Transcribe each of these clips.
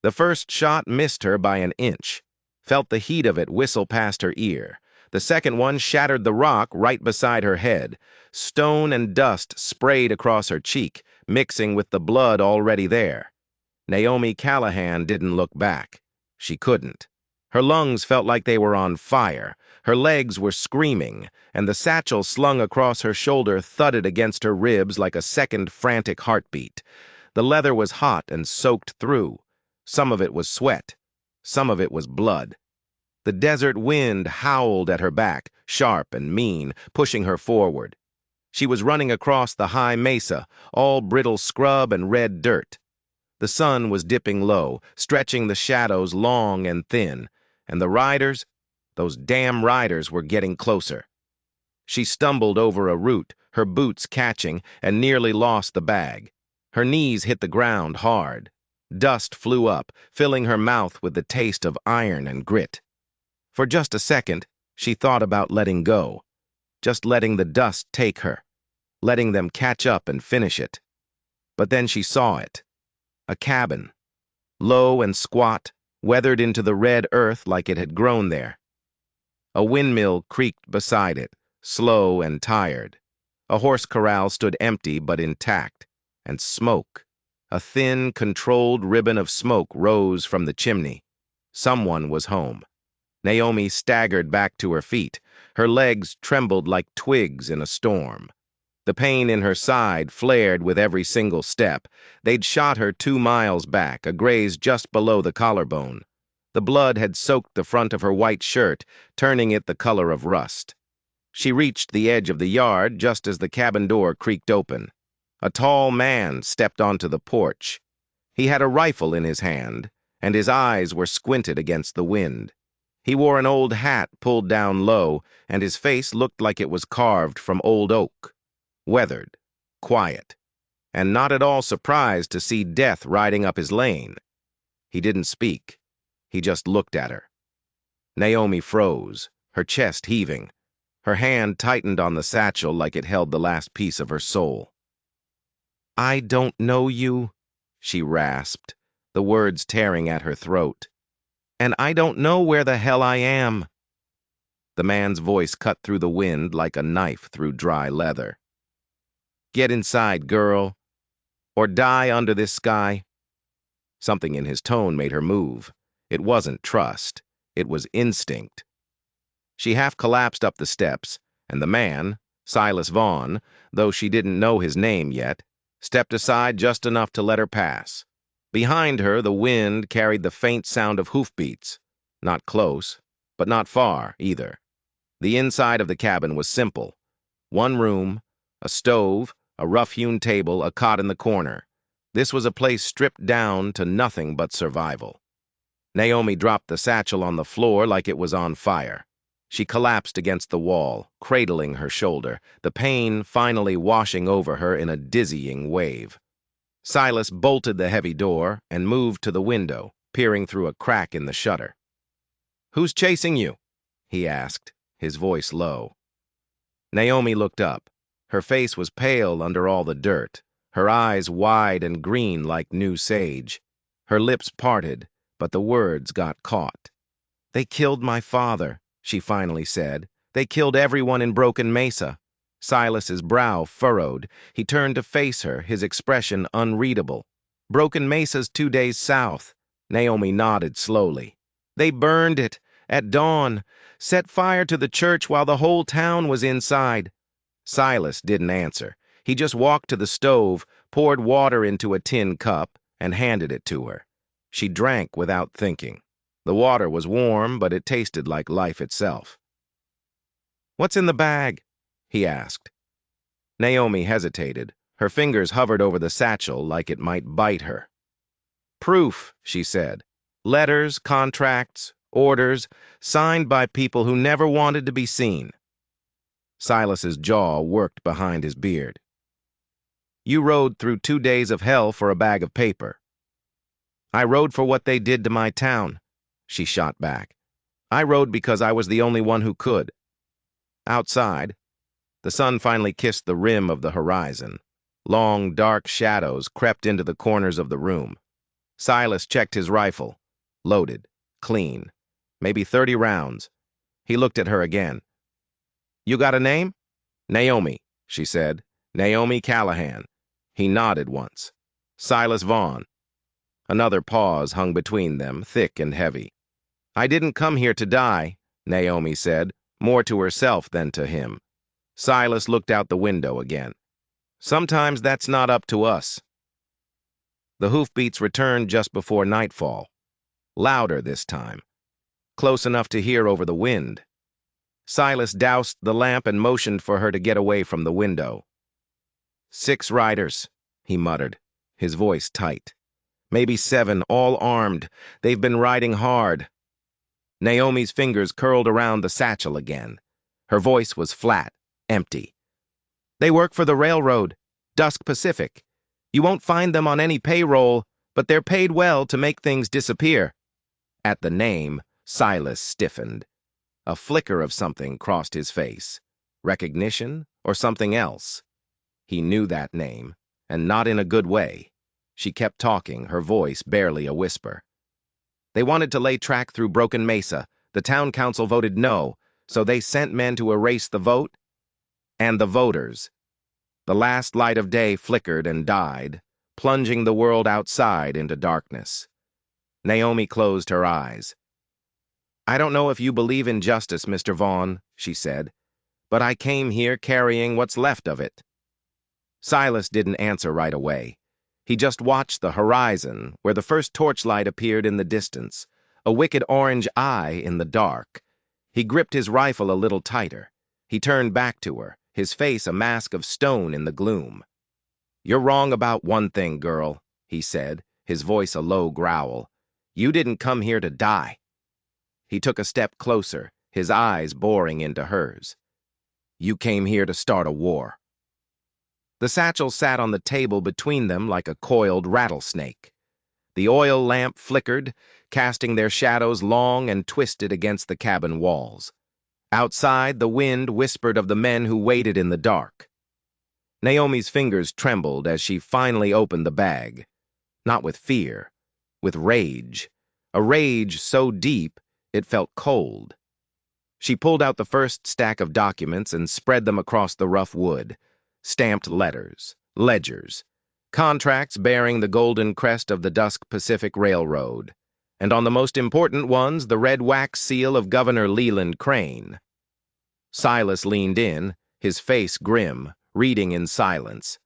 The first shot missed her by an inch, felt the heat of it whistle past her ear. The second one shattered the rock right beside her head. Stone and dust sprayed across her cheek, mixing with the blood already there. Naomi Callahan didn't look back. She couldn't. Her lungs felt like they were on fire. Her legs were screaming, and the satchel slung across her shoulder thudded against her ribs like a second frantic heartbeat. The leather was hot and soaked through. Some of it was sweat. Some of it was blood. The desert wind howled at her back, sharp and mean, pushing her forward. She was running across the high mesa, all brittle scrub and red dirt. The sun was dipping low, stretching the shadows long and thin, and the riders, those damn riders, were getting closer. She stumbled over a root, her boots catching, and nearly lost the bag. Her knees hit the ground hard. Dust flew up, filling her mouth with the taste of iron and grit. For just a second, she thought about letting go, just letting the dust take her, letting them catch up and finish it. But then she saw it. A cabin, low and squat, weathered into the red earth like it had grown there. A windmill creaked beside it, slow and tired. A horse corral stood empty but intact, and smoke. A thin, controlled ribbon of smoke rose from the chimney. Someone was home. Naomi staggered back to her feet. Her legs trembled like twigs in a storm. The pain in her side flared with every single step. They'd shot her 2 miles back, a graze just below the collarbone. The blood had soaked the front of her white shirt, turning it the color of rust. She reached the edge of the yard just as the cabin door creaked open. A tall man stepped onto the porch. He had a rifle in his hand, and his eyes were squinted against the wind. He wore an old hat pulled down low, and his face looked like it was carved from old oak. Weathered, quiet, and not at all surprised to see death riding up his lane. He didn't speak. He just looked at her. Naomi froze, her chest heaving. Her hand tightened on the satchel like it held the last piece of her soul. "I don't know you," she rasped, the words tearing at her throat. "And I don't know where the hell I am." The man's voice cut through the wind like a knife through dry leather. "Get inside, girl, or die under this sky." Something in his tone made her move. It wasn't trust. It was instinct. She half collapsed up the steps, and the man, Silas Vaughn, though she didn't know his name yet, stepped aside just enough to let her pass. Behind her, the wind carried the faint sound of hoofbeats. Not close, but not far, either. The inside of the cabin was simple. One room, a stove, a rough-hewn table, a cot in the corner. This was a place stripped down to nothing but survival. Naomi dropped the satchel on the floor like it was on fire. She collapsed against the wall, cradling her shoulder, the pain finally washing over her in a dizzying wave. Silas bolted the heavy door and moved to the window, peering through a crack in the shutter. "Who's chasing you?" he asked, his voice low. Naomi looked up. Her face was pale under all the dirt, her eyes wide and green like new sage. Her lips parted, but the words got caught. "They killed my father," she finally said. "They killed everyone in Broken Mesa." Silas's brow furrowed. He turned to face her, his expression unreadable. "Broken Mesa's 2 days south." Naomi nodded slowly. "They burned it, at dawn, set fire to the church while the whole town was inside." Silas didn't answer. He just walked to the stove, poured water into a tin cup, and handed it to her. She drank without thinking. The water was warm, but it tasted like life itself. "What's in the bag?" he asked. Naomi hesitated. Her fingers hovered over the satchel like it might bite her. "Proof," she said. "Letters, contracts, orders, signed by people who never wanted to be seen." Silas's jaw worked behind his beard. "You rode through 2 days of hell for a bag of paper." "I rode for what they did to my town," she shot back. "I rode because I was the only one who could." Outside, the sun finally kissed the rim of the horizon. Long, dark shadows crept into the corners of the room. Silas checked his rifle. Loaded. Clean. Maybe 30 rounds. He looked at her again. You got a name? Naomi, she said. Naomi Callahan. He nodded once. Silas Vaughn. Another pause hung between them, thick and heavy. I didn't come here to die, Naomi said, more to herself than to him. Silas looked out the window again. Sometimes that's not up to us. The hoofbeats returned just before nightfall. Louder this time. Close enough to hear over the wind. Silas doused the lamp and motioned for her to get away from the window. 6 riders, he muttered, his voice tight. Maybe 7, all armed. They've been riding hard. Naomi's fingers curled around the satchel again. Her voice was flat, empty. They work for the railroad, Dusk Pacific. You won't find them on any payroll, but they're paid well to make things disappear. At the name, Silas stiffened. A flicker of something crossed his face. Recognition or something else? He knew that name, and not in a good way. She kept talking, her voice barely a whisper. They wanted to lay track through Broken Mesa. The town council voted no, so they sent men to erase the vote and the voters. The last light of day flickered and died, plunging the world outside into darkness. Naomi closed her eyes. I don't know if you believe in justice, Mr. Vaughn, she said, but I came here carrying what's left of it. Silas didn't answer right away. He just watched the horizon, where the first torchlight appeared in the distance, a wicked orange eye in the dark. He gripped his rifle a little tighter. He turned back to her, his face a mask of stone in the gloom. You're wrong about one thing, girl, he said, his voice a low growl. You didn't come here to die. He took a step closer, his eyes boring into hers. You came here to start a war. The satchel sat on the table between them like a coiled rattlesnake. The oil lamp flickered, casting their shadows long and twisted against the cabin walls. Outside, the wind whispered of the men who waited in the dark. Naomi's fingers trembled as she finally opened the bag. Not with fear, with rage. A rage so deep, it felt cold. She pulled out the first stack of documents and spread them across the rough wood. Stamped letters, ledgers, contracts bearing the golden crest of the Dusk Pacific Railroad, and on the most important ones, the red wax seal of Governor Leland Crane. Silas leaned in, his face grim, reading in silence.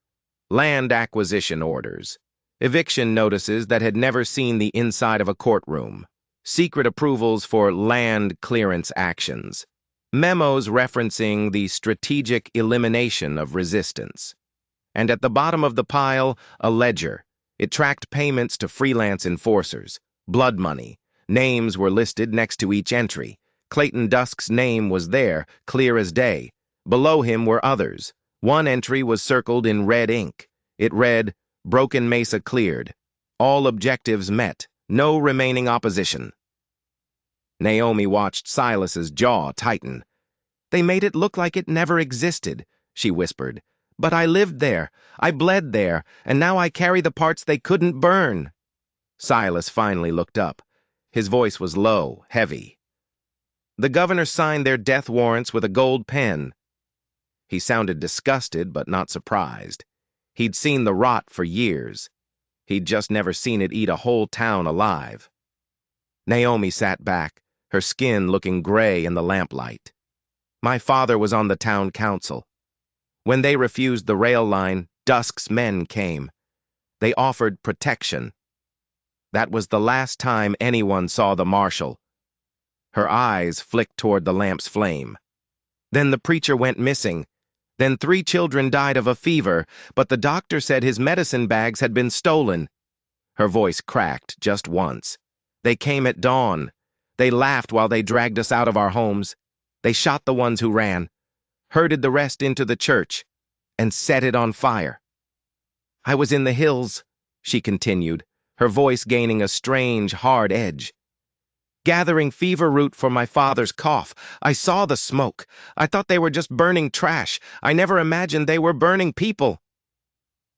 Land acquisition orders. Eviction notices that had never seen the inside of a courtroom. Secret approvals for land clearance actions. Memos referencing the strategic elimination of resistance. And at the bottom of the pile, a ledger. It tracked payments to freelance enforcers. Blood money. Names were listed next to each entry. Clayton Dusk's name was there, clear as day. Below him were others. One entry was circled in red ink. It read, Broken Mesa cleared. All objectives met. No remaining opposition. Naomi watched Silas's jaw tighten. They made it look like it never existed, she whispered. But I lived there. I bled there, and now I carry the parts they couldn't burn. Silas finally looked up. His voice was low, heavy. The governor signed their death warrants with a gold pen. He sounded disgusted but not surprised. He'd seen the rot for years. He'd just never seen it eat a whole town alive. Naomi sat back, her skin looking gray in the lamplight. My father was on the town council. When they refused the rail line, Dusk's men came. They offered protection. That was the last time anyone saw the marshal. Her eyes flicked toward the lamp's flame. Then the preacher went missing. Then 3 children died of a fever, but the doctor said his medicine bags had been stolen. Her voice cracked just once. They came at dawn. They laughed while they dragged us out of our homes. They shot the ones who ran, herded the rest into the church, and set it on fire. I was in the hills, she continued, her voice gaining a strange, hard edge. Gathering fever root for my father's cough. I saw the smoke. I thought they were just burning trash. I never imagined they were burning people.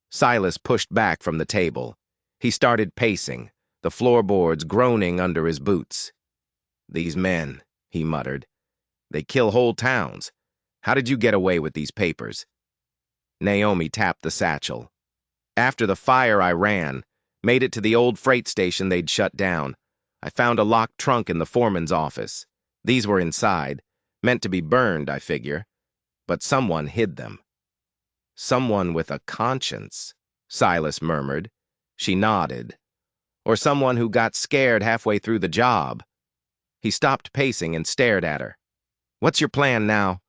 Silas pushed back from the table. He started pacing, the floorboards groaning under his boots. "These men," he muttered. "They kill whole towns. How did you get away with these papers?" Naomi tapped the satchel. "After the fire, I ran. Made it to the old freight station they'd shut down. I found a locked trunk in the foreman's office. These were inside. Meant to be burned, I figure. But someone hid them." "Someone with a conscience," Silas murmured. She nodded. "Or someone who got scared halfway through the job." He stopped pacing and stared at her. "What's your plan now?"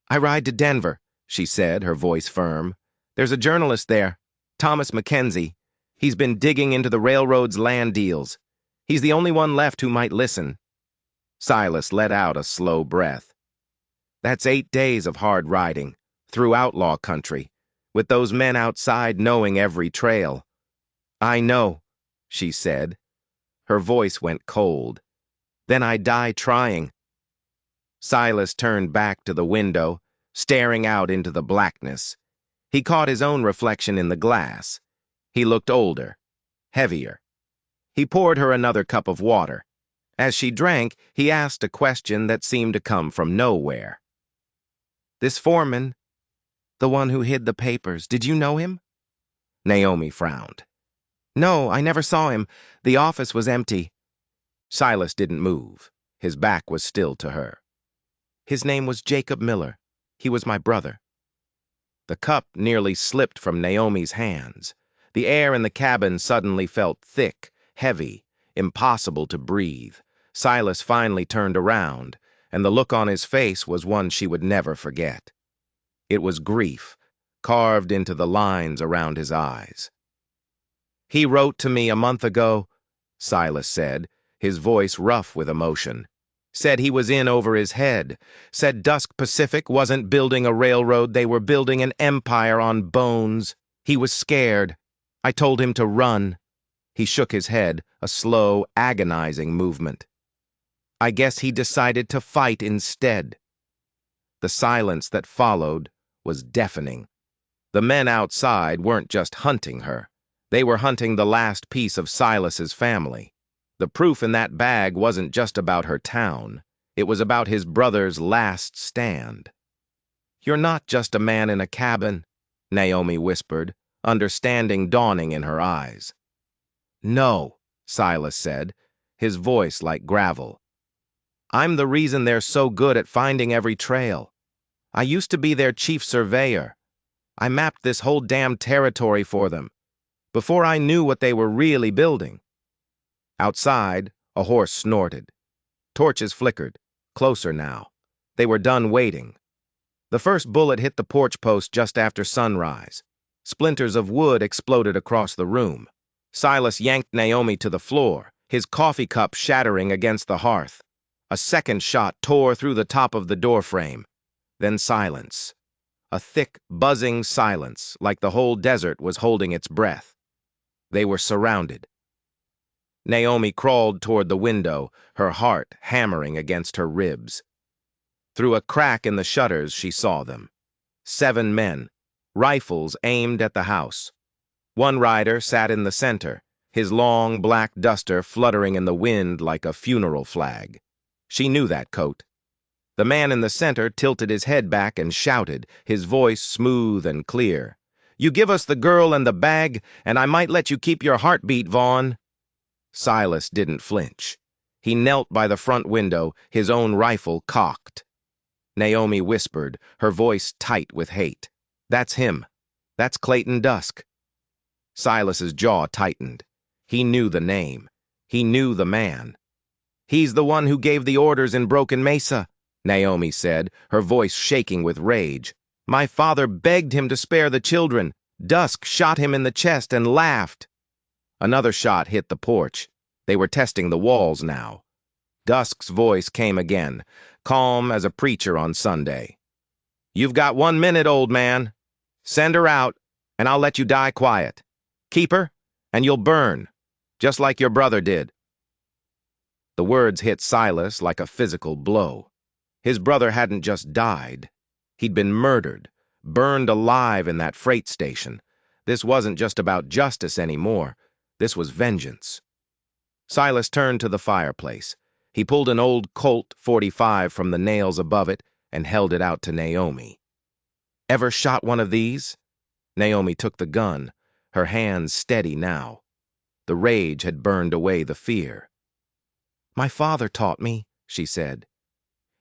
"I ride to Denver," she said, her voice firm. "There's a journalist there, Thomas Mackenzie. He's been digging into the railroad's land deals. He's the only one left who might listen." Silas let out a slow breath. "That's 8 days of hard riding, through outlaw country, with those men outside knowing every trail." "I know," she said. Her voice went cold. "Then I die trying." Silas turned back to the window, staring out into the blackness. He caught his own reflection in the glass. He looked older, heavier. He poured her another cup of water. As she drank, he asked a question that seemed to come from nowhere. "This foreman, the one who hid the papers, did you know him?" Naomi frowned. "No, I never saw him. The office was empty." Silas didn't move. His back was still to her. "His name was Jacob Miller. He was my brother." The cup nearly slipped from Naomi's hands. The air in the cabin suddenly felt thick, heavy, impossible to breathe. Silas finally turned around, and the look on his face was one she would never forget. It was grief, carved into the lines around his eyes. "He wrote to me a month ago," Silas said, his voice rough with emotion. "Said he was in over his head. Said Dusk Pacific wasn't building a railroad, they were building an empire on bones. He was scared. I told him to run." He shook his head, a slow, agonizing movement. "I guess he decided to fight instead." The silence that followed was deafening. The men outside weren't just hunting her. They were hunting the last piece of Silas's family. The proof in that bag wasn't just about her town. It was about his brother's last stand. "You're not just a man in a cabin," Naomi whispered, understanding dawning in her eyes. "No," Silas said, his voice like gravel. "I'm the reason they're so good at finding every trail. I used to be their chief surveyor. I mapped this whole damn territory for them, before I knew what they were really building." Outside, a horse snorted. Torches flickered, closer now. They were done waiting. The first bullet hit the porch post just after sunrise. Splinters of wood exploded across the room. Silas yanked Naomi to the floor, his coffee cup shattering against the hearth. A second shot tore through the top of the doorframe. Then silence. A thick, buzzing silence, like the whole desert was holding its breath. They were surrounded. Naomi crawled toward the window, her heart hammering against her ribs. Through a crack in the shutters, she saw them. 7 men, rifles aimed at the house. One rider sat in the center, his long black duster fluttering in the wind like a funeral flag. She knew that coat. The man in the center tilted his head back and shouted, his voice smooth and clear. "You give us the girl and the bag, and I might let you keep your heartbeat, Vaughn." Silas didn't flinch. He knelt by the front window, his own rifle cocked. Naomi whispered, her voice tight with hate. "That's him. That's Clayton Dusk." Silas's jaw tightened. He knew the name. He knew the man. "He's the one who gave the orders in Broken Mesa," Naomi said, her voice shaking with rage. "My father begged him to spare the children. Dusk shot him in the chest and laughed." Another shot hit the porch. They were testing the walls now. Dusk's voice came again, calm as a preacher on Sunday. "You've got 1 minute, old man. Send her out, and I'll let you die quiet. Keep her, and you'll burn, just like your brother did." The words hit Silas like a physical blow. His brother hadn't just died. He'd been murdered, burned alive in that freight station. This wasn't just about justice anymore. This was vengeance. Silas turned to the fireplace. He pulled an old Colt .45 from the nails above it and held it out to Naomi. "Ever shot one of these?" Naomi took the gun, her hands steady now. The rage had burned away the fear. "My father taught me," she said.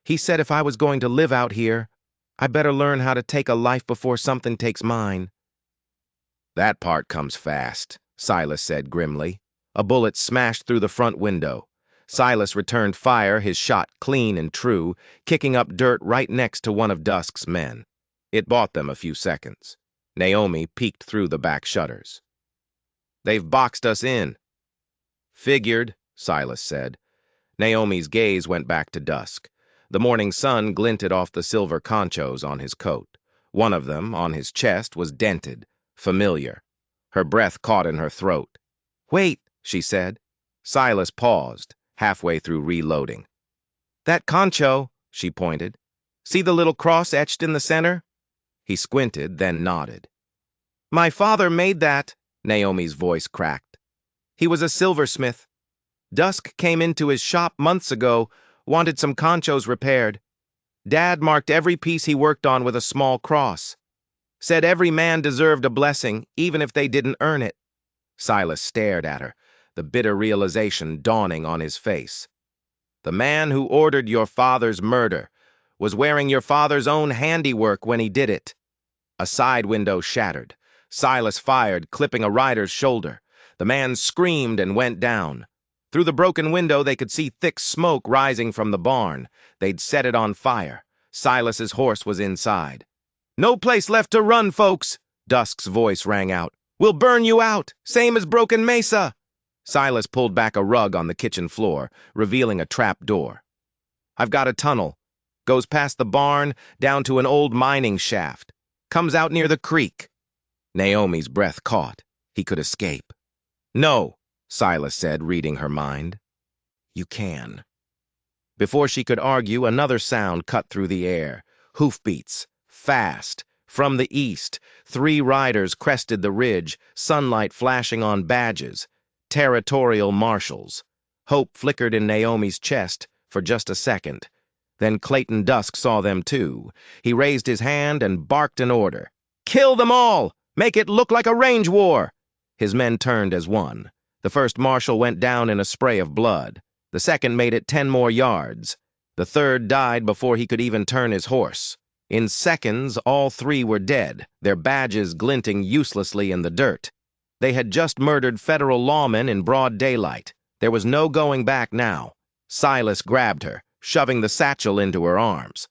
"He said if I was going to live out here, I better learn how to take a life before something takes mine." "That part comes fast," Silas said grimly. A bullet smashed through the front window. Silas returned fire, his shot clean and true, kicking up dirt right next to one of Dusk's men. It bought them a few seconds. Naomi peeked through the back shutters. "They've boxed us in." "Figured," Silas said. Naomi's gaze went back to Dusk. The morning sun glinted off the silver conchos on his coat. One of them, on his chest, was dented, familiar. Her breath caught in her throat. "Wait," she said. Silas paused, halfway through reloading. "That concho," she pointed. "See the little cross etched in the center?" He squinted, then nodded. "My father made that," Naomi's voice cracked. "He was a silversmith. Dusk came into his shop months ago, wanted some conchos repaired. Dad marked every piece he worked on with a small cross. Said every man deserved a blessing, even if they didn't earn it." Silas stared at her, the bitter realization dawning on his face. "The man who ordered your father's murder was wearing your father's own handiwork when he did it." A side window shattered. Silas fired, clipping a rider's shoulder. The man screamed and went down. Through the broken window, they could see thick smoke rising from the barn. They'd set it on fire. Silas's horse was inside. "No place left to run, folks!" Dusk's voice rang out. "We'll burn you out, same as Broken Mesa." Silas pulled back a rug on the kitchen floor, revealing a trap door. "I've got a tunnel. Goes past the barn, down to an old mining shaft. Comes out near the creek." Naomi's breath caught. He could escape. "No," Silas said, reading her mind. "You can." Before she could argue, another sound cut through the air. Hoofbeats. Fast. From the east, 3 riders crested the ridge, sunlight flashing on badges. Territorial marshals. Hope flickered in Naomi's chest for just a second. Then Clayton Dusk saw them too. He raised his hand and barked an order. "Kill them all! Make it look like a range war!" His men turned as one. The first marshal went down in a spray of blood. The second made it 10 more yards. The third died before he could even turn his horse. In seconds, all 3 were dead, their badges glinting uselessly in the dirt. They had just murdered federal lawmen in broad daylight. There was no going back now. Silas grabbed her, shoving the satchel into her arms.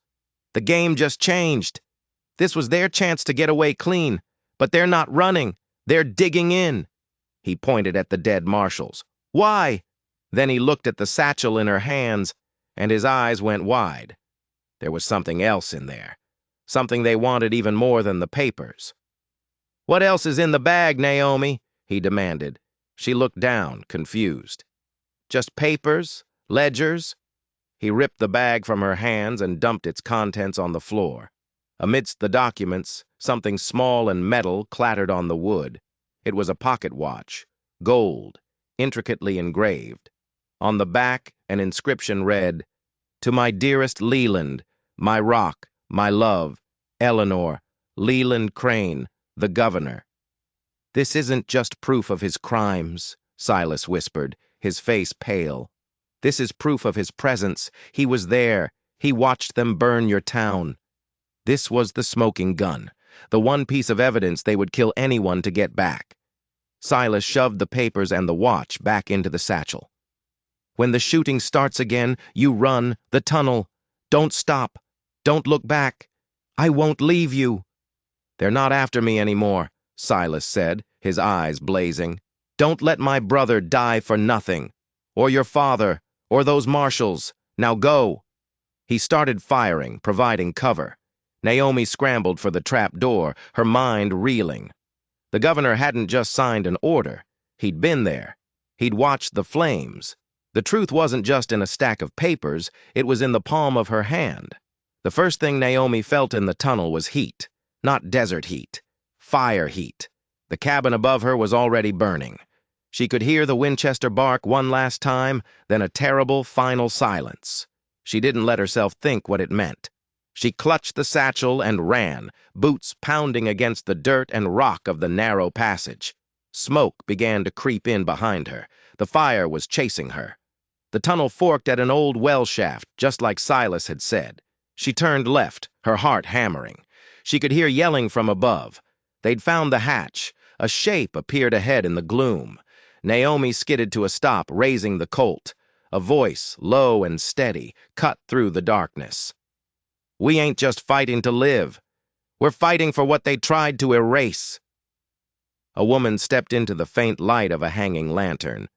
The game just changed. This was their chance to get away clean, but they're not running. They're digging in. He pointed at the dead marshals. "Why?" Then he looked at the satchel in her hands, and his eyes went wide. There was something else in there. Something they wanted even more than the papers. "What else is in the bag, Naomi?" he demanded. She looked down, confused. "Just papers? Ledgers?" He ripped the bag from her hands and dumped its contents on the floor. Amidst the documents, something small and metal clattered on the wood. It was a pocket watch, gold, intricately engraved. On the back, an inscription read, "To my dearest Leland, my rock, my love, Eleanor, Leland Crane, the governor." "This isn't just proof of his crimes," Silas whispered, his face pale. "This is proof of his presence. He was there. He watched them burn your town." This was the smoking gun, the one piece of evidence they would kill anyone to get back. Silas shoved the papers and the watch back into the satchel. "When the shooting starts again, you run, the tunnel. Don't stop. Don't look back. I won't leave you." "They're not after me anymore," Silas said, his eyes blazing. "Don't let my brother die for nothing. Or your father, or those marshals. Now go." He started firing, providing cover. Naomi scrambled for the trap door, her mind reeling. The governor hadn't just signed an order. He'd been there. He'd watched the flames. The truth wasn't just in a stack of papers, it was in the palm of her hand. The first thing Naomi felt in the tunnel was heat. Not desert heat. Fire heat. The cabin above her was already burning. She could hear the Winchester bark one last time, then a terrible final silence. She didn't let herself think what it meant. She clutched the satchel and ran, boots pounding against the dirt and rock of the narrow passage. Smoke began to creep in behind her. The fire was chasing her. The tunnel forked at an old well shaft, just like Silas had said. She turned left, her heart hammering. She could hear yelling from above. They'd found the hatch. A shape appeared ahead in the gloom. Naomi skidded to a stop, raising the Colt. A voice, low and steady, cut through the darkness. "We ain't just fighting to live. We're fighting for what they tried to erase." A woman stepped into the faint light of a hanging lantern.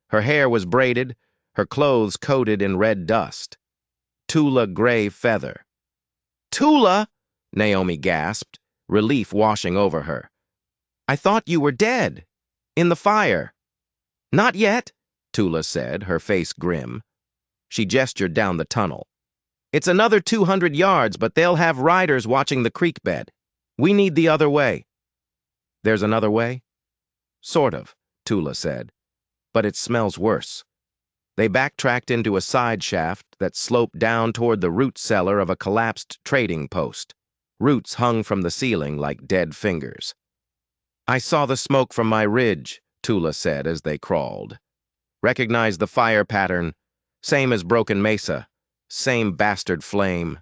Her hair was braided, her clothes coated in red dust. Tula Gray Feather. "Tula!" Naomi gasped, relief washing over her. "I thought you were dead. In the fire." "Not yet," Tula said, her face grim. She gestured down the tunnel. "It's another 200 yards, but they'll have riders watching the creek bed. We need the other way." "There's another way?" "Sort of," Tula said. "But it smells worse." They backtracked into a side shaft that sloped down toward the root cellar of a collapsed trading post. Roots hung from the ceiling like dead fingers. "I saw the smoke from my ridge," Tula said as they crawled. "Recognized the fire pattern. Same as Broken Mesa. Same bastard flame."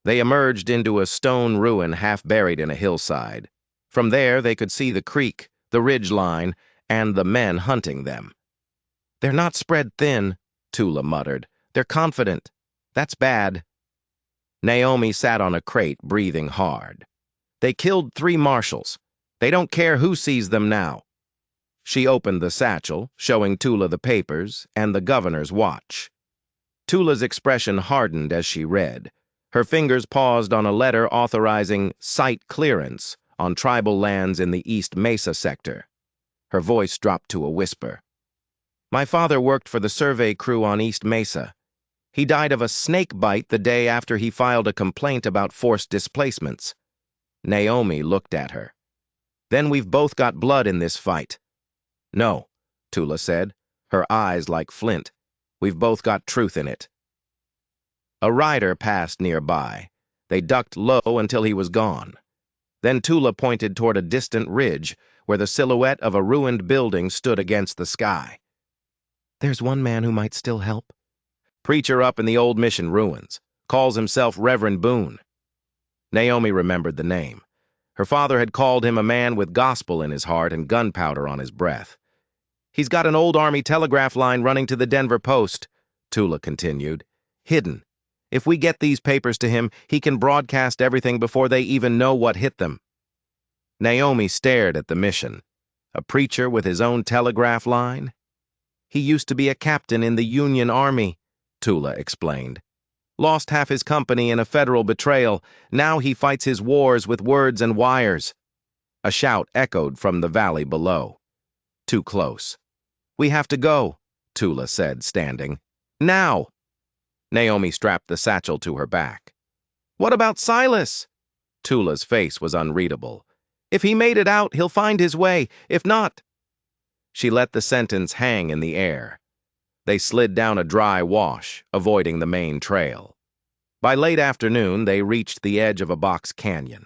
They emerged into a stone ruin half buried in a hillside. From there they could see the creek, the ridge line, and the men hunting them. "They're not spread thin," Tula muttered. "They're confident. That's bad." Naomi sat on a crate, breathing hard. "They killed 3 marshals. They don't care who sees them now." She opened the satchel, showing Tula the papers and the governor's watch. Tula's expression hardened as she read. Her fingers paused on a letter authorizing site clearance on tribal lands in the East Mesa sector. Her voice dropped to a whisper. "My father worked for the survey crew on East Mesa. He died of a snake bite the day after he filed a complaint about forced displacements." Naomi looked at her. "Then we've both got blood in this fight." "No," Tula said, her eyes like flint. "We've both got truth in it." A rider passed nearby. They ducked low until he was gone. Then Tula pointed toward a distant ridge where the silhouette of a ruined building stood against the sky. "There's one man who might still help." "Preacher up in the old mission ruins. Calls himself Reverend Boone." Naomi remembered the name. Her father had called him a man with gospel in his heart and gunpowder on his breath. "He's got an old Army telegraph line running to the Denver Post," Tula continued. "Hidden. If we get these papers to him, he can broadcast everything before they even know what hit them." Naomi stared at the mission. A preacher with his own telegraph line? "He used to be a captain in the Union Army," Tula explained. "Lost half his company in a federal betrayal. Now he fights his wars with words and wires." A shout echoed from the valley below. Too close. "We have to go," Tula said, standing. "Now!" Naomi strapped the satchel to her back. "What about Silas?" Tula's face was unreadable. "If he made it out, he'll find his way. If not—" She let the sentence hang in the air. They slid down a dry wash, avoiding the main trail. By late afternoon, they reached the edge of a box canyon.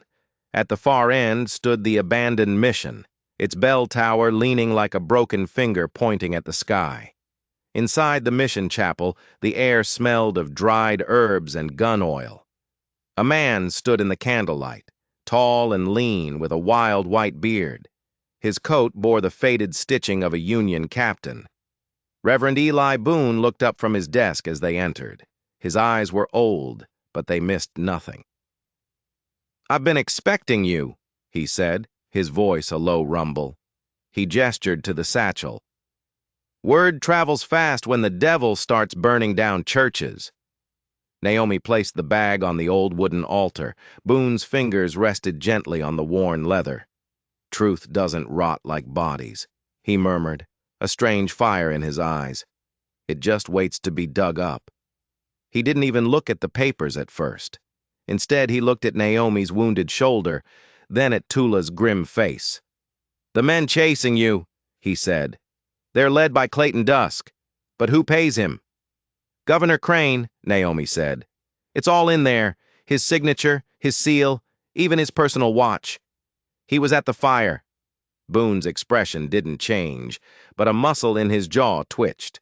At the far end stood the abandoned mission, its bell tower leaning like a broken finger pointing at the sky. Inside the mission chapel, the air smelled of dried herbs and gun oil. A man stood in the candlelight, tall and lean with a wild white beard. His coat bore the faded stitching of a Union captain. Reverend Eli Boone looked up from his desk as they entered. His eyes were old, but they missed nothing. "I've been expecting you," he said, his voice a low rumble. He gestured to the satchel. "Word travels fast when the devil starts burning down churches." Naomi placed the bag on the old wooden altar. Boone's fingers rested gently on the worn leather. "Truth doesn't rot like bodies," he murmured, a strange fire in his eyes. "It just waits to be dug up." He didn't even look at the papers at first. Instead, he looked at Naomi's wounded shoulder, then at Tula's grim face. "The men chasing you," he said, They're led by Clayton Dusk. But who pays him? Governor Crane, Naomi said. It's all in there. His signature, his seal, even his personal watch. He was at the fire. Boone's expression didn't change, but a muscle in his jaw twitched.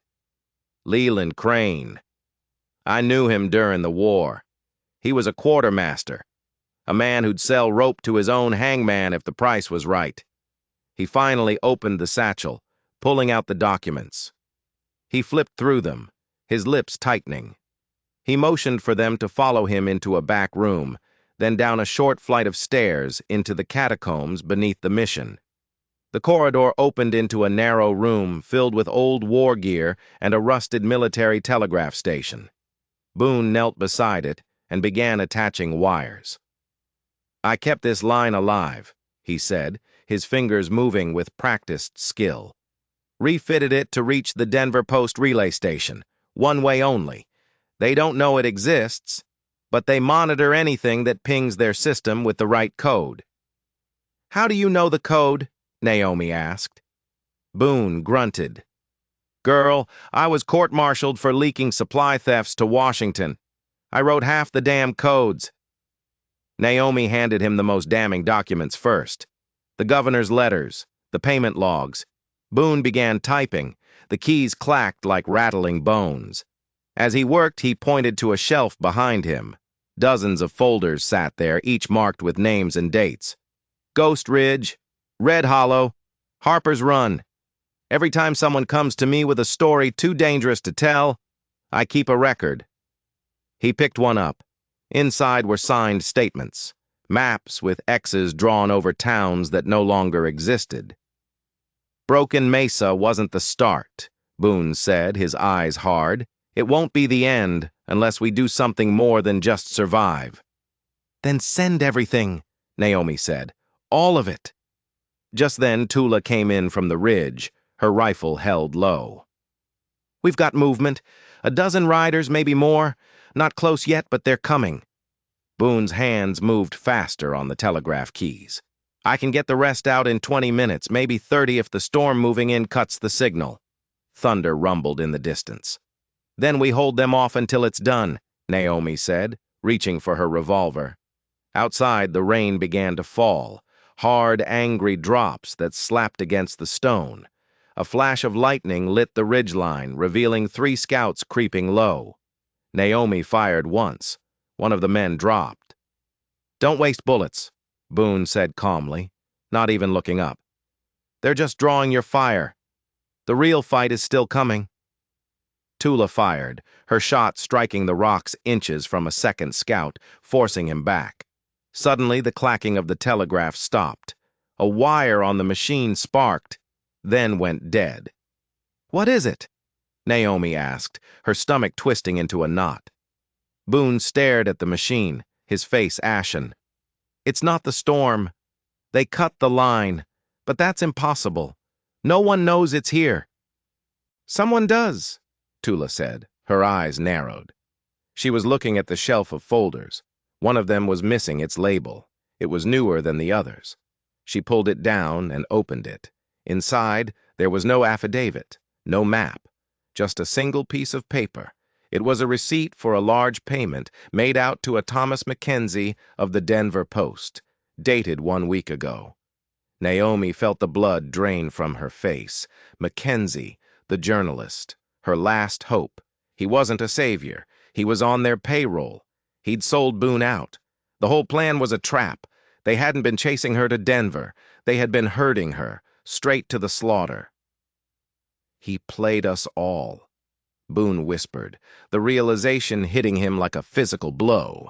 Leland Crane. I knew him during the war. He was a quartermaster, a man who'd sell rope to his own hangman if the price was right. He finally opened the satchel, pulling out the documents. He flipped through them, his lips tightening. He motioned for them to follow him into a back room, then down a short flight of stairs into the catacombs beneath the mission. The corridor opened into a narrow room filled with old war gear and a rusted military telegraph station. Boone knelt beside it and began attaching wires. I kept this line alive, he said, his fingers moving with practiced skill. Refitted it to reach the Denver Post relay station, one way only. They don't know it exists, but they monitor anything that pings their system with the right code. How do you know the code? Naomi asked. Boone grunted. Girl, I was court-martialed for leaking supply thefts to Washington. I wrote half the damn codes. Naomi handed him the most damning documents first. The governor's letters, the payment logs. Boone began typing. The keys clacked like rattling bones. As he worked, he pointed to a shelf behind him. Dozens of folders sat there, each marked with names and dates. Ghost Ridge, Red Hollow, Harper's Run. Every time someone comes to me with a story too dangerous to tell, I keep a record. He picked one up. Inside were signed statements, maps with X's drawn over towns that no longer existed. Broken Mesa wasn't the start, Boone said, his eyes hard. It won't be the end unless we do something more than just survive. Then send everything, Naomi said. All of it. Just then, Tula came in from the ridge, her rifle held low. We've got movement. A dozen riders, maybe more. Not close yet, but they're coming. Boone's hands moved faster on the telegraph keys. I can get the rest out in 20 minutes, maybe 30 if the storm moving in cuts the signal. Thunder rumbled in the distance. Then we hold them off until it's done, Naomi said, reaching for her revolver. Outside, the rain began to fall, hard, angry drops that slapped against the stone. A flash of lightning lit the ridgeline, revealing 3 scouts creeping low. Naomi fired once. One of the men dropped. Don't waste bullets, Boone said calmly, not even looking up. They're just drawing your fire. The real fight is still coming. Tula fired, her shot striking the rocks inches from a second scout, forcing him back. Suddenly, the clacking of the telegraph stopped. A wire on the machine sparked, then went dead. What is it? Naomi asked, her stomach twisting into a knot. Boone stared at the machine, his face ashen. It's not the storm. They cut the line, but that's impossible. No one knows it's here. Someone does, Tula said, her eyes narrowed. She was looking at the shelf of folders. One of them was missing its label. It was newer than the others. She pulled it down and opened it. Inside, there was no affidavit, no map, just a single piece of paper. It was a receipt for a large payment made out to a Thomas Mackenzie of the Denver Post, dated 1 week ago. Naomi felt the blood drain from her face. Mackenzie, the journalist, her last hope. He wasn't a savior. He was on their payroll. He'd sold Boone out. The whole plan was a trap. They hadn't been chasing her to Denver. They had been herding her, straight to the slaughter. He played us all, Boone whispered, the realization hitting him like a physical blow.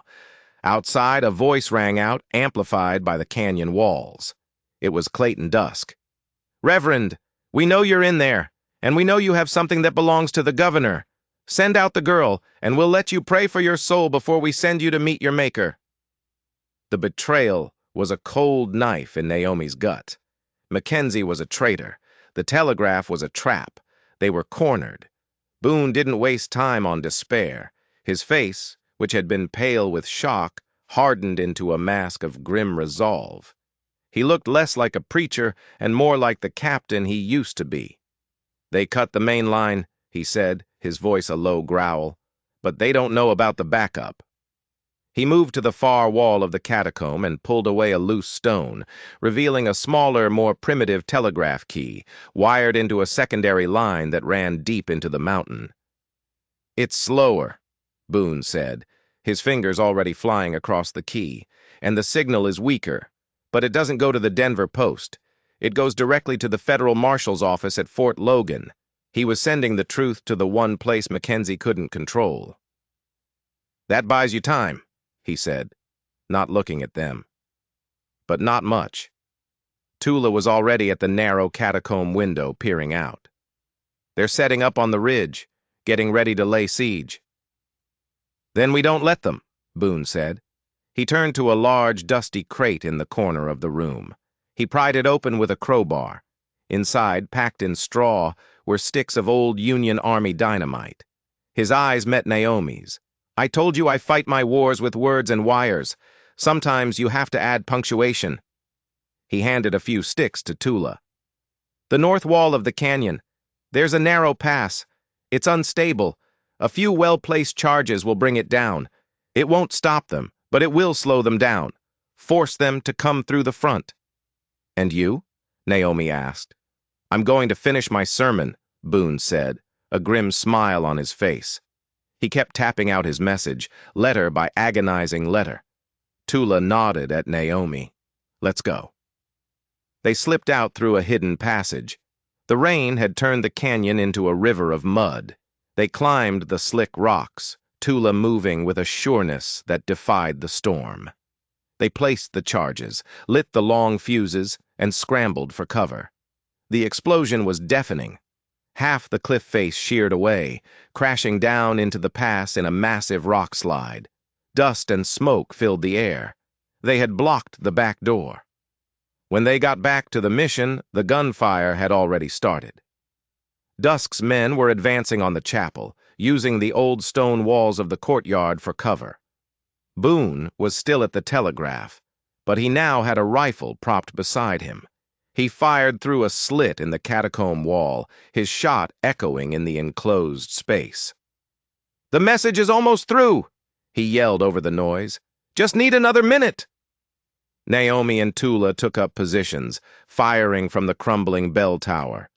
Outside, a voice rang out, amplified by the canyon walls. It was Clayton Dusk. Reverend, we know you're in there, and we know you have something that belongs to the governor. Send out the girl, and we'll let you pray for your soul before we send you to meet your maker. The betrayal was a cold knife in Naomi's gut. Mackenzie was a traitor. The telegraph was a trap. They were cornered. Boone didn't waste time on despair. His face, which had been pale with shock, hardened into a mask of grim resolve. He looked less like a preacher and more like the captain he used to be. "They cut the main line," he said, his voice a low growl. "But they don't know about the backup." He moved to the far wall of the catacomb and pulled away a loose stone, revealing a smaller, more primitive telegraph key, wired into a secondary line that ran deep into the mountain. "It's slower," Boone said, his fingers already flying across the key, "and the signal is weaker. But it doesn't go to the Denver Post. It goes directly to the federal marshal's office at Fort Logan." He was sending the truth to the one place Mackenzie couldn't control. "That buys you time," he said, not looking at them. But not much. Tula was already at the narrow catacomb window, peering out. "They're setting up on the ridge, getting ready to lay siege." "Then we don't let them," Boone said. He turned to a large, dusty crate in the corner of the room. He pried it open with a crowbar. Inside, packed in straw, were sticks of old Union Army dynamite. His eyes met Naomi's. "I told you I fight my wars with words and wires. Sometimes you have to add punctuation." He handed a few sticks to Tula. "The north wall of the canyon. There's a narrow pass. It's unstable. A few well-placed charges will bring it down. It won't stop them, but it will slow them down. Force them to come through the front." "And you?" Naomi asked. "I'm going to finish my sermon," Boone said, a grim smile on his face. He kept tapping out his message, letter by agonizing letter. Tula nodded at Naomi. "Let's go." They slipped out through a hidden passage. The rain had turned the canyon into a river of mud. They climbed the slick rocks, Tula moving with a sureness that defied the storm. They placed the charges, lit the long fuses, and scrambled for cover. The explosion was deafening. Half the cliff face sheared away, crashing down into the pass in a massive rock slide. Dust and smoke filled the air. They had blocked the back door. When they got back to the mission, the gunfire had already started. Dusk's men were advancing on the chapel, using the old stone walls of the courtyard for cover. Boone was still at the telegraph, but he now had a rifle propped beside him. He fired through a slit in the catacomb wall, his shot echoing in the enclosed space. "The message is almost through," he yelled over the noise. "Just need another minute." Naomi and Tula took up positions, firing from the crumbling bell tower.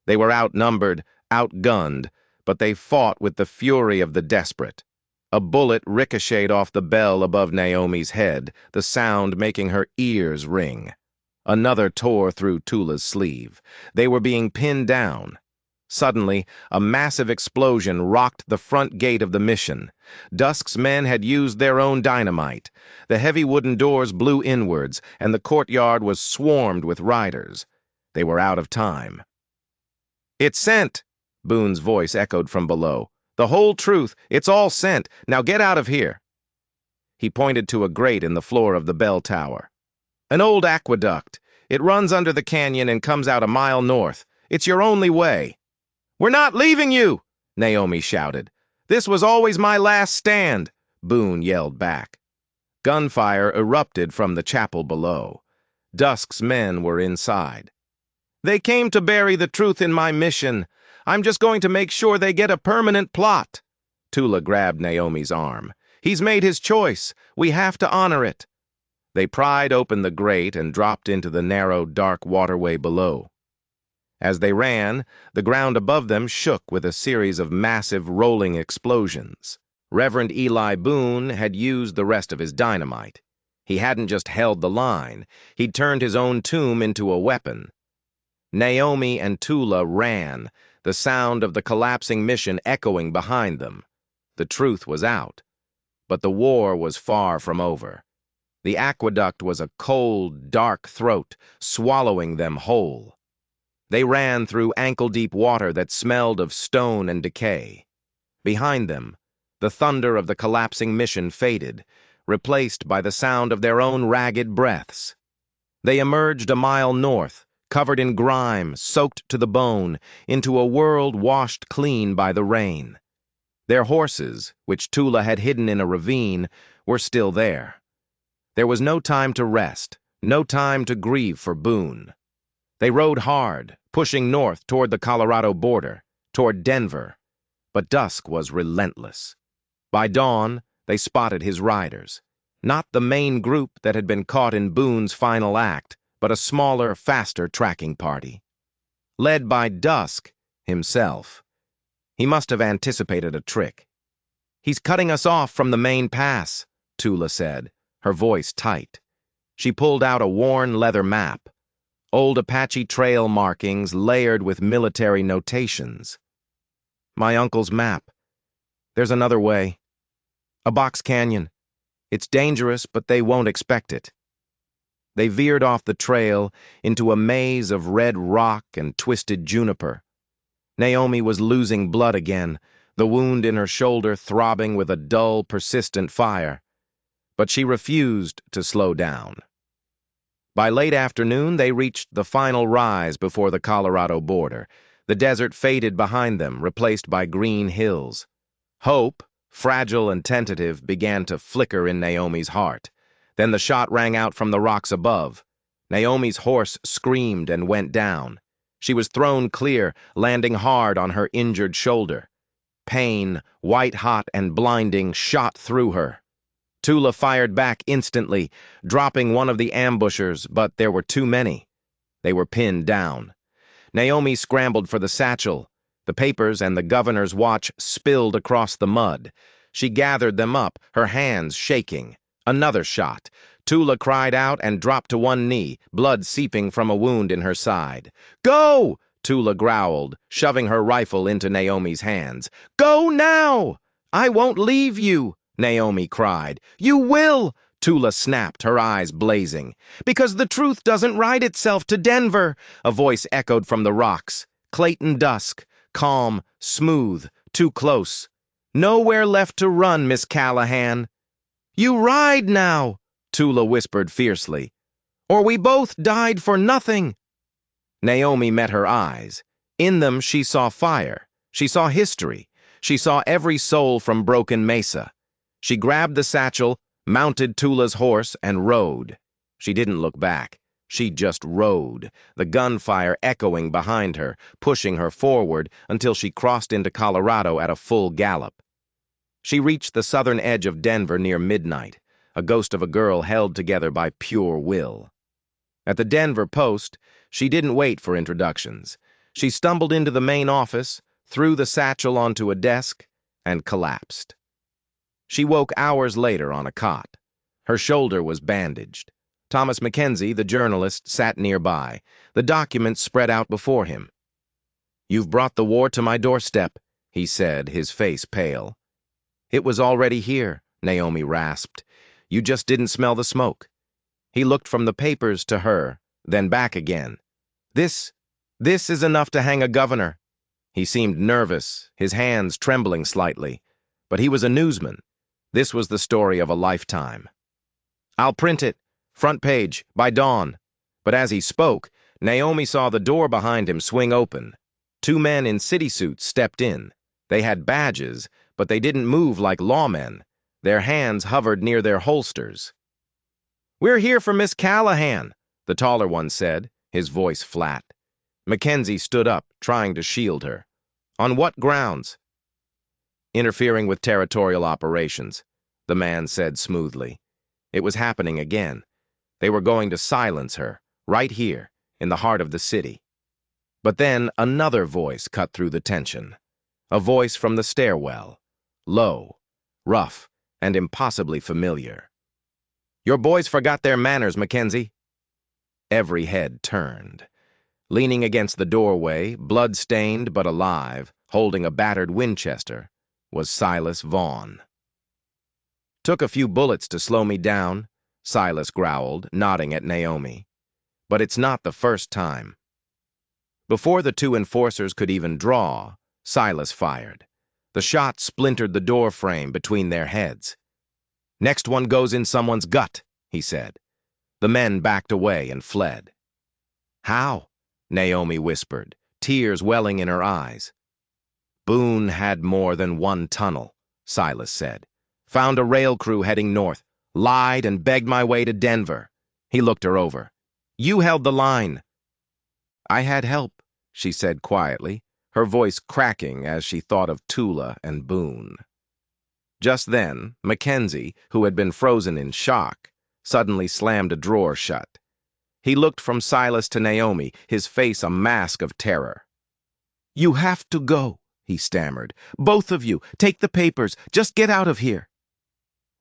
They were outnumbered, outgunned, but they fought with the fury of the desperate. A bullet ricocheted off the bell above Naomi's head, the sound making her ears ring. Another tore through Tula's sleeve. They were being pinned down. Suddenly, a massive explosion rocked the front gate of the mission. Dusk's men had used their own dynamite. The heavy wooden doors blew inwards, and the courtyard was swarmed with riders. They were out of time. "It's sent," Boone's voice echoed from below. "The whole truth. It's all sent. Now get out of here." He pointed to a grate in the floor of the bell tower. "An old aqueduct. It runs under the canyon and comes out a mile north. It's your only way." "We're not leaving you!" Naomi shouted. "This was always my last stand," Boone yelled back. Gunfire erupted from the chapel below. Dusk's men were inside. "They came to bury the truth in my mission. I'm just going to make sure they get a permanent plot." Tula grabbed Naomi's arm. "He's made his choice. We have to honor it." They pried open the grate and dropped into the narrow, dark waterway below. As they ran, the ground above them shook with a series of massive rolling explosions. Reverend Eli Boone had used the rest of his dynamite. He hadn't just held the line, he'd turned his own tomb into a weapon. Naomi and Tula ran, the sound of the collapsing mission echoing behind them. The truth was out, but the war was far from over. The aqueduct was a cold, dark throat, swallowing them whole. They ran through ankle-deep water that smelled of stone and decay. Behind them, the thunder of the collapsing mission faded, replaced by the sound of their own ragged breaths. They emerged a mile north, covered in grime, soaked to the bone, into a world washed clean by the rain. Their horses, which Tula had hidden in a ravine, were still there. There was no time to rest, no time to grieve for Boone. They rode hard, pushing north toward the Colorado border, toward Denver. But dusk was relentless. By dawn, they spotted his riders. Not the main group that had been caught in Boone's final act, but a smaller, faster tracking party. Led by Dusk himself. He must have anticipated a trick. "He's cutting us off from the main pass," Tula said, her voice tight. She pulled out a worn leather map. Old Apache trail markings layered with military notations. "My uncle's map. There's another way. A box canyon. It's dangerous, but they won't expect it." They veered off the trail into a maze of red rock and twisted juniper. Naomi was losing blood again, the wound in her shoulder throbbing with a dull, persistent fire. But she refused to slow down. By late afternoon, they reached the final rise before the Colorado border. The desert faded behind them, replaced by green hills. Hope, fragile and tentative, began to flicker in Naomi's heart. Then the shot rang out from the rocks above. Naomi's horse screamed and went down. She was thrown clear, landing hard on her injured shoulder. Pain, white-hot and blinding, shot through her. Tula fired back instantly, dropping one of the ambushers, but there were too many. They were pinned down. Naomi scrambled for the satchel. The papers and the governor's watch spilled across the mud. She gathered them up, her hands shaking. Another shot. Tula cried out and dropped to one knee, blood seeping from a wound in her side. "Go!" Tula growled, shoving her rifle into Naomi's hands. "Go now!" "I won't leave you," Naomi cried. "You will!" Tula snapped, her eyes blazing. "Because the truth doesn't ride itself to Denver," a voice echoed from the rocks. Clayton Dusk, calm, smooth, too close. "Nowhere left to run, Miss Callahan." "You ride now," Tula whispered fiercely, "or we both died for nothing." Naomi met her eyes. In them she saw fire. She saw history. She saw every soul from Broken Mesa. She grabbed the satchel, mounted Tula's horse, and rode. She didn't look back. She just rode, the gunfire echoing behind her, pushing her forward until she crossed into Colorado at a full gallop. She reached the southern edge of Denver near midnight, a ghost of a girl held together by pure will. At the Denver Post, she didn't wait for introductions. She stumbled into the main office, threw the satchel onto a desk, and collapsed. She woke hours later on a cot. Her shoulder was bandaged. Thomas Mackenzie, the journalist, sat nearby, the documents spread out before him. "You've brought the war to my doorstep," he said, his face pale. "It was already here," Naomi rasped. "You just didn't smell the smoke." He looked from the papers to her, then back again. This is enough to hang a governor." He seemed nervous, his hands trembling slightly. But he was a newsman. This was the story of a lifetime. "I'll print it. Front page, by dawn." But as he spoke, Naomi saw the door behind him swing open. Two men in city suits stepped in. They had badges, but they didn't move like lawmen. Their hands hovered near their holsters. "We're here for Miss Callahan," the taller one said, his voice flat. Mackenzie stood up, trying to shield her. "On what grounds?" "Interfering with territorial operations," the man said smoothly. It was happening again. They were going to silence her, right here, in the heart of the city. But then another voice cut through the tension. A voice from the stairwell. Low, rough, and impossibly familiar. "Your boys forgot their manners, Mackenzie." Every head turned. Leaning against the doorway, blood-stained but alive, holding a battered Winchester, was Silas Vaughn. "Took a few bullets to slow me down," Silas growled, nodding at Naomi. "But it's not the first time." Before the two enforcers could even draw, Silas fired. The shot splintered the door frame between their heads. "Next one goes in someone's gut," he said. The men backed away and fled. "How?" Naomi whispered, tears welling in her eyes. "Boone had more than one tunnel," Silas said. "Found a rail crew heading north. Lied and begged my way to Denver." He looked her over. "You held the line." I had help, she said quietly, her voice cracking as she thought of Tula and Boone. Just then, Mackenzie, who had been frozen in shock, suddenly slammed a drawer shut. He looked from Silas to Naomi, his face a mask of terror. "You have to go," he stammered. "Both of you. Take the papers. Just get out of here."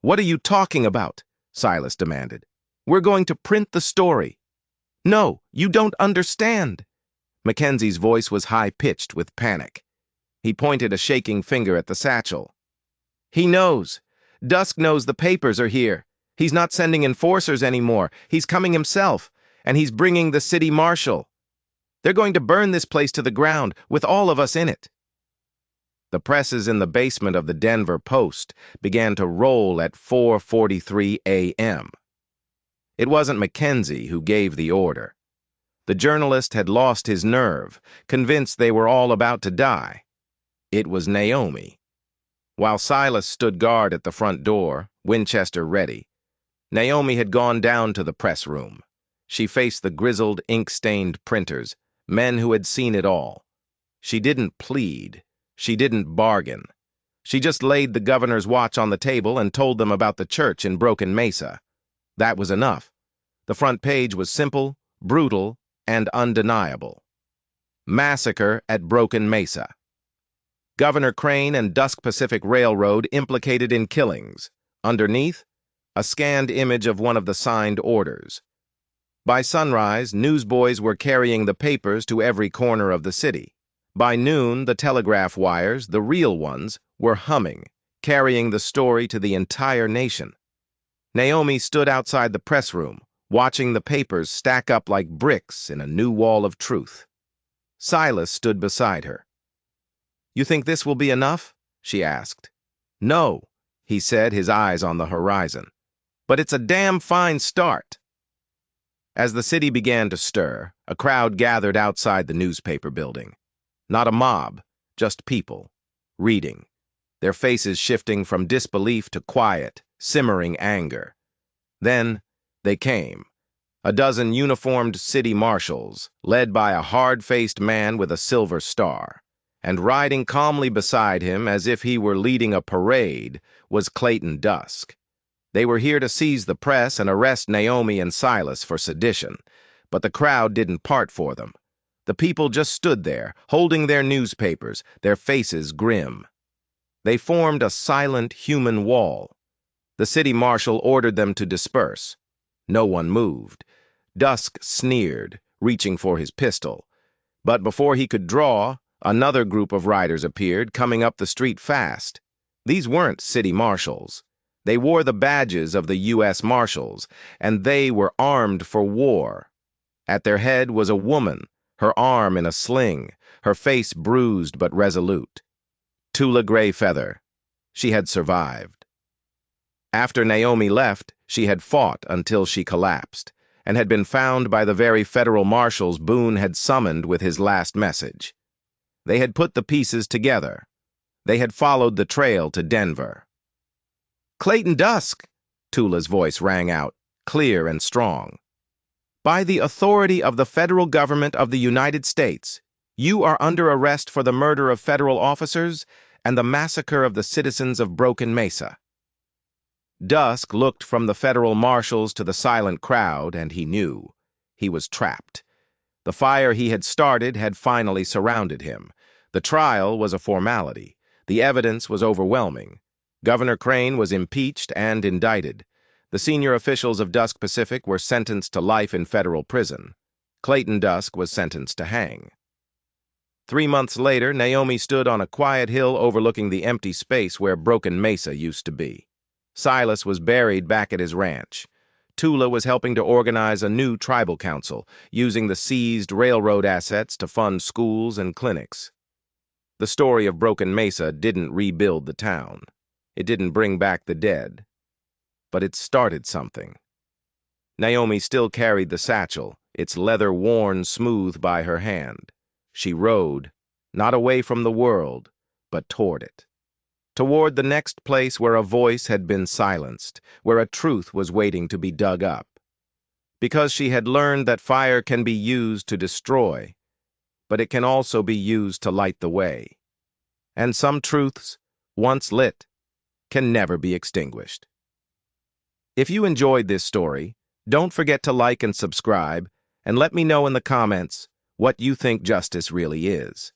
"What are you talking about?" Silas demanded. "We're going to print the story." "No, you don't understand." Mackenzie's voice was high-pitched with panic. He pointed a shaking finger at the satchel. "He knows. Dusk knows the papers are here. He's not sending enforcers anymore. He's coming himself, and he's bringing the city marshal. They're going to burn this place to the ground, with all of us in it." The presses in the basement of the Denver Post began to roll at 4:43 a.m. It wasn't Mackenzie who gave the order. The journalist had lost his nerve, convinced they were all about to die. It was Naomi. While Silas stood guard at the front door, Winchester ready, Naomi had gone down to the press room. She faced the grizzled, ink-stained printers, men who had seen it all. She didn't plead. She didn't bargain. She just laid the governor's watch on the table and told them about the church in Broken Mesa. That was enough. The front page was simple, brutal, and undeniable. Massacre at Broken Mesa. Governor Crane and Dusk Pacific Railroad implicated in killings. Underneath, a scanned image of one of the signed orders. By sunrise, newsboys were carrying the papers to every corner of the city. By noon, the telegraph wires, the real ones, were humming, carrying the story to the entire nation. Naomi stood outside the press room, watching the papers stack up like bricks in a new wall of truth. Silas stood beside her. "You think this will be enough?" she asked. "No," he said, his eyes on the horizon. "But it's a damn fine start." As the city began to stir, a crowd gathered outside the newspaper building. Not a mob, just people, reading, their faces shifting from disbelief to quiet, simmering anger. Then they came. A dozen uniformed city marshals, led by a hard-faced man with a silver star. And riding calmly beside him, as if he were leading a parade, was Clayton Dusk. They were here to seize the press and arrest Naomi and Silas for sedition, but the crowd didn't part for them. The people just stood there, holding their newspapers, their faces grim. They formed a silent human wall. The city marshal ordered them to disperse. No one moved. Dusk sneered, reaching for his pistol. But before he could draw, another group of riders appeared, coming up the street fast. These weren't city marshals. They wore the badges of the U.S. Marshals, and they were armed for war. At their head was a woman, her arm in a sling, her face bruised but resolute. Tula Greyfeather. She had survived. After Naomi left, she had fought until she collapsed, and had been found by the very federal marshals Boone had summoned with his last message. They had put the pieces together. They had followed the trail to Denver. "Clayton Dusk," Tula's voice rang out, clear and strong. "By the authority of the federal government of the United States, you are under arrest for the murder of federal officers and the massacre of the citizens of Broken Mesa." Dusk looked from the federal marshals to the silent crowd, and he knew. He was trapped. The fire he had started had finally surrounded him. The trial was a formality. The evidence was overwhelming. Governor Crane was impeached and indicted. The senior officials of Dusk Pacific were sentenced to life in federal prison. Clayton Dusk was sentenced to hang. 3 months later, Naomi stood on a quiet hill overlooking the empty space where Broken Mesa used to be. Silas was buried back at his ranch. Tula was helping to organize a new tribal council, using the seized railroad assets to fund schools and clinics. The story of Broken Mesa didn't rebuild the town. It didn't bring back the dead. But it started something. Naomi still carried the satchel, its leather worn smooth by her hand. She rode, not away from the world, but toward it. Toward the next place where a voice had been silenced, where a truth was waiting to be dug up. Because she had learned that fire can be used to destroy, but it can also be used to light the way. And some truths, once lit, can never be extinguished. If you enjoyed this story, don't forget to like and subscribe, and let me know in the comments what you think justice really is.